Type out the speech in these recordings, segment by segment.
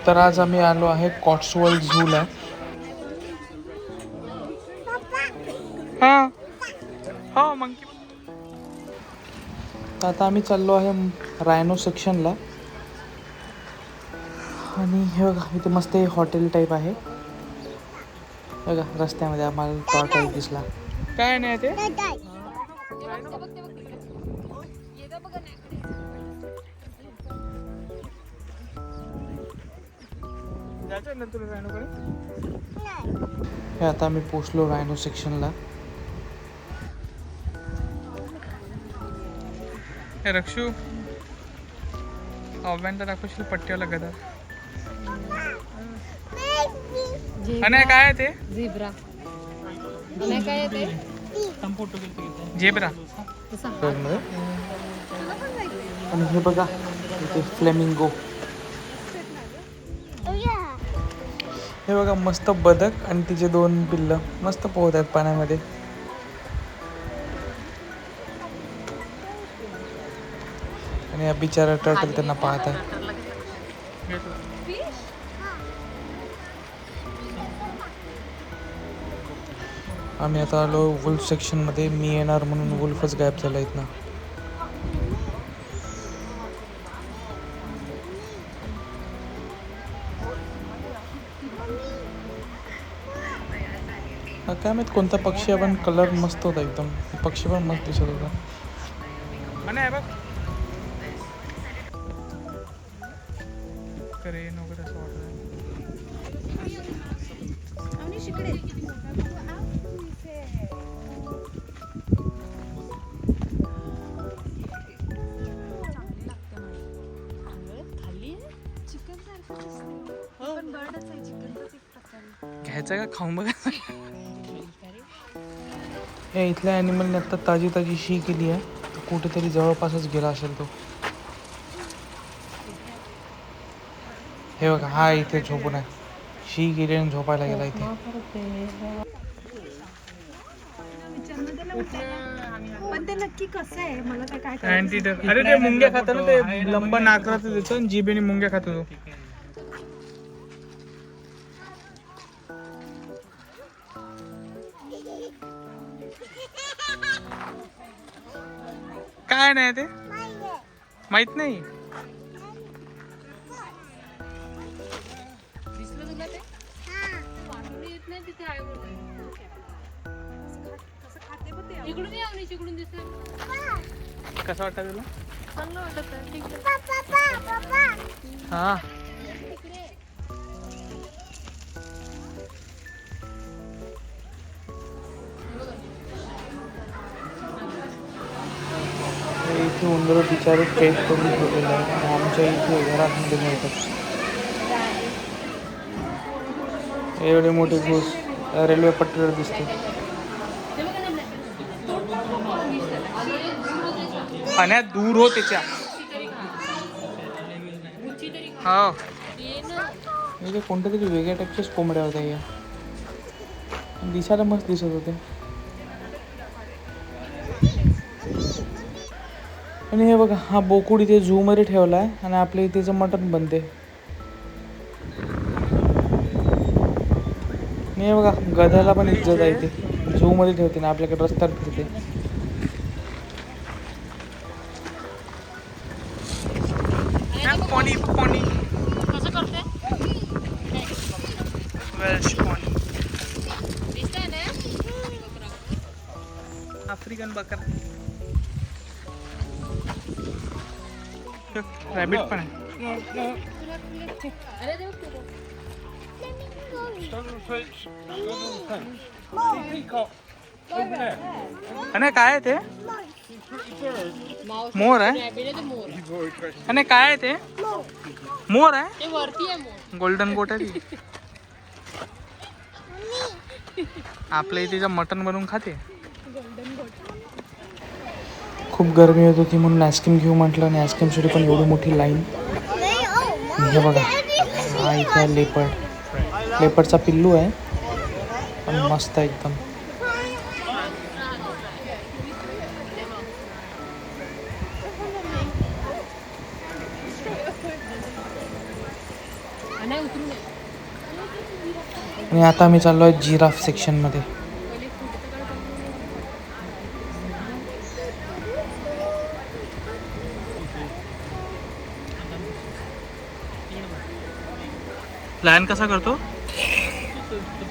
तर आज आम्ही आलो आहे कॉट्सवॉल्ड झूला. हां हो मंकी. तर आता आम्ही चाललो आहे रायनो सेक्शनला. आणि हे बघा इथे मस्त हॉटेल टाईप आहे बघा. रस्त्यामध्ये आम्हाला टॉर्टॉइस दिसला. काय नाही ते जायचं ना तुला रायनोकडे. हे आता आम्ही पोचलो रायनो सेक्शनला. हे रक्षू अव्यांता दाखवशील पट्ट्याला गदा. आणि काय आहे ते झेब्रा. आणि काय आहे ते झेब्रा. आणि हे बघा इथे फ्लेमिंगो. हे बघा मस्त बदक आणि तिचे 2 पिल्लं मस्त पोहत आहेत पाण्यामध्ये. आणि हा बिचारा टर्टल त्यांना पाहत आहे. आम्ही आता आलो वुल्फ सेक्शनमध्ये. मी येणार म्हणून वुल्फच गायब झाला इथनं. काय माहित कोणता पक्षी आहे पण कलर मस्त होता एकदम. पक्षी पण मस्त दिसत होता. घ्यायचं का खाऊन बघा. या इथल्या ॲनिमलने आत्ता ताजी ताजी शी केली आहे. कुठेतरी जवळपासच गेला असेल तो. हे बघा हा इथे झोपून आहे. शी गेली आणि झोपायला गेला इथे. पण ते नक्की कसं आहे मला काय अँटीडर. अरे ते मुंग्या खात ना. ते लंब नाकराचं त्याचं जिभेने मुंग्या खातो तो. काय नाही ते माहित नाही. दिसलं तुला ते येत नाही तिथे आहे बोलतोय. इकडून ये आणि तिकडून दिसलं. कसं वाटतं तुला. चांगलं वाटत आहे. ठीक आहे. हा इथे उंदर बिचारे केस करून ठेवलेले आहे. आमच्या इथे घरामध्ये मिळतात एवढे मोठे घूस. रेल्वे पट्टीवर दिसते. पाण्यात दूर हो त्याच्या. हो इथे कोणत्या तरी वेगळ्या टाईपच्याच कोंबड्या होत्या या. दिसायला मस्त दिसत होते. आणि हे बघा हा बोकुड इथे झू मध्ये ठेवला आहे आणि आपल्या इथेचं मटण बनते. हे बघा गध्याला पण इज्जत आहे इथे. झू मध्ये ठेवते ना आपल्याकडे रस्त्यावर फिरते. पॉनी पॉनी कसं करते वेल्श पॉनी. दिसतंय ना आफ्रिकन बकर. रॅबिट पण आहे. अरे देव आणि काय आहे ते मोर आहे. आणि काय आहे ते मोर आहे. ते वरती आहे मोर. गोल्डन गोट आहे ती. आपल्या इथे मटन बनवून खाते. खूप गरमी होत होती म्हणून आईस्क्रीम घेऊ म्हटलं आणि आईस्क्रीमसाठी पण एवढी मोठी लाईन. हे बघा हा इथे लेपर्ड. लेपर्डचा पिल्लू आहे पण मस्त आहे एकदम. नाही उतरू नये. आणि आता आम्ही चाललो आहे जिराफ सेक्शनमध्ये. पहिले फोटो तर काढ. लायन कसा करतो?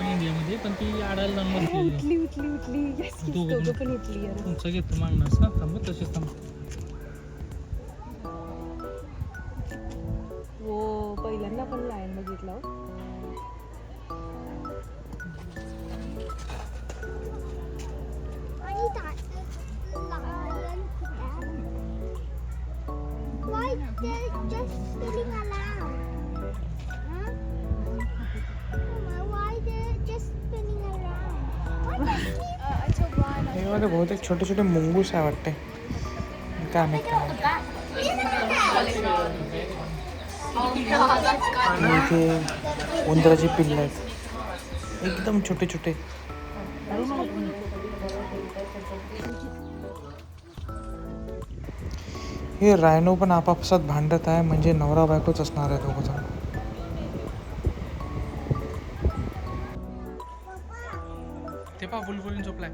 इंडियामध्ये पण ती आडायला जाऊन उठली उठली उठली. Yes, yes, दोघं पण उठली यार. तुमचं घेतो मागणार ना थांब तसेच थांब. हो पहिल्यांदा पण लायन बघितला हो. Why they're just spinning around? Huh? Why they're just spinning around? हे मध्ये बहुतेक छोटे छोटे मुंगूस आहे वाटते. काय माहित काय. आणि इथे उंदराची पिल्लं आहेत एकदम छोटे छोटे. हे रायनो पण आपापसात भांडत आहे, म्हणजे नवरा बायकोच असणार आहे दोघं जण. ते पहा बुलबुल झोपलाय.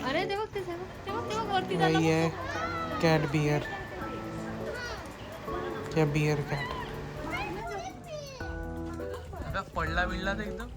अरे ते बघ ते वरती नाही आहे कॅट बियर क्या बियर कॅट. पडला बिडला तर एकदम.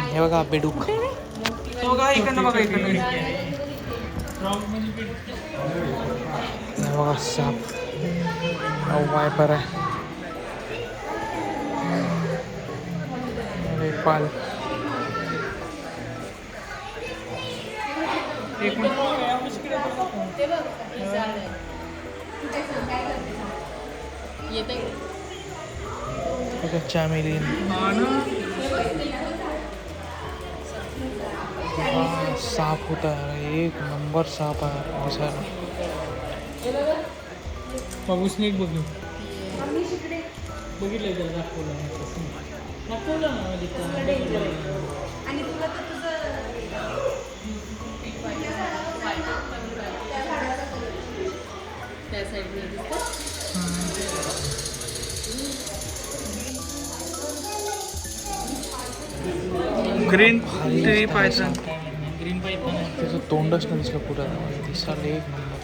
हे बघा बेडूक. बघा इकडनं बघा इकडनं. हे बघा साप. वायपर आहे. अरे पाल. एक मिनिट चॅमेलियन. साप होता है, एक नंबर साप आहे बसायला. बाबू स्नेक बघू बघितलं तर दाखवलं आणि तुला तर त्या साईडने green tree Python. Green pipe त्याचं तोंडच नाही दिसलं पुढं. दिसायला एक नंबर.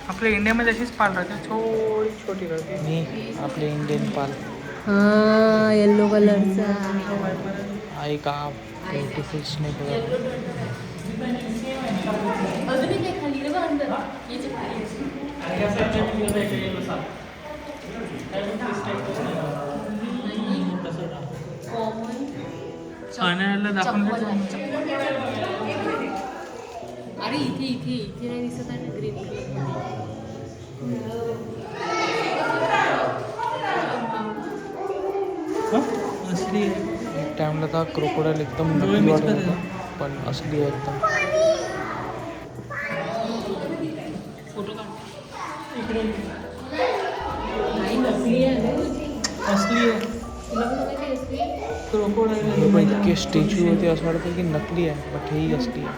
आपल्या इंडियामध्ये अशीच पाल राहते छोटी छोटी राहते. आणि आपले इंडियन पाल. हा येल्लो कलरचा आहे का ब्युटिफुल स्नेक. खाण्याला दाखवून अरे इथे इथे इथे नाही दिसत आहे ना ग्रीन असली एक टाइमला तर क्रोकोडाईल एकदम नकली वाटत होता, पण असली आहे एकदम. फोटो काढ इकडे नाही नकली आहे असली आहे तुला पण माहिती असली क्रोकोडाईल. इतके स्टॅच्यू होते असं वाटतं की नकली आहे, बट हेही असली आहे.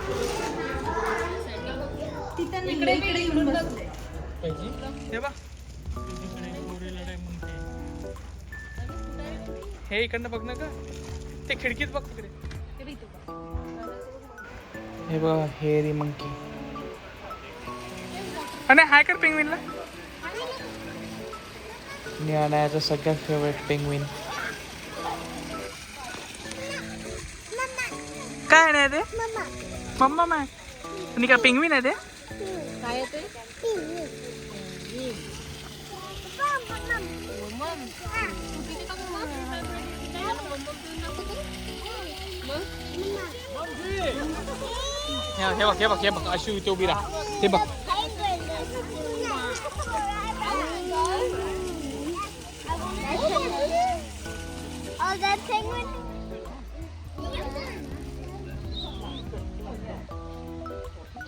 इकडे इकडे येऊन बसले हे बा हे इकडनं बघ ना का ते खिडकीत बघ तिकडे. ते बघ इथं बघ. हे बघा हेरी मंकी. आणि हाय कर पेंग्विनला. मी अनायाचा सगळ्यात फेवरेट पेंग्विन. काय आहे ते Mama. मम्मा माय आणि काय पेंग्विन आहे ते. काय आहे ते? मम्मम. तू तिथे का मम्मम? त्याला मम्मम देऊन दाखव तरी. मग? हे बघ हे बघ अशी इथे उभी राहा. हे बघ Oh, that penguin.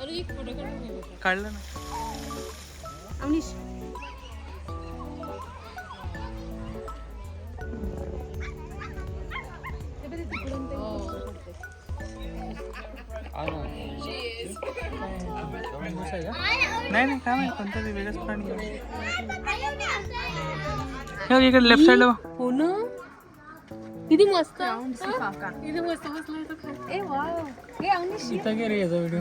अरे एक फोटो काढून घे बघ. काढलं ना. अवनीश. ते बघ तिथे पुढून ते नाही नाही काय माहिती कोणता ते वेगळंच प्राणी आहे. हे बघ, इकडे लेफ्ट साईडला बघ. हो ना किती मस्त किती मस्त बसलं इथं खाली. ए वाव हे अवनीश इथं गे रे याचा व्हिडिओ.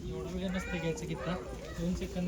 एवढं वेळ नसते घ्यायचं की 2 सेकंद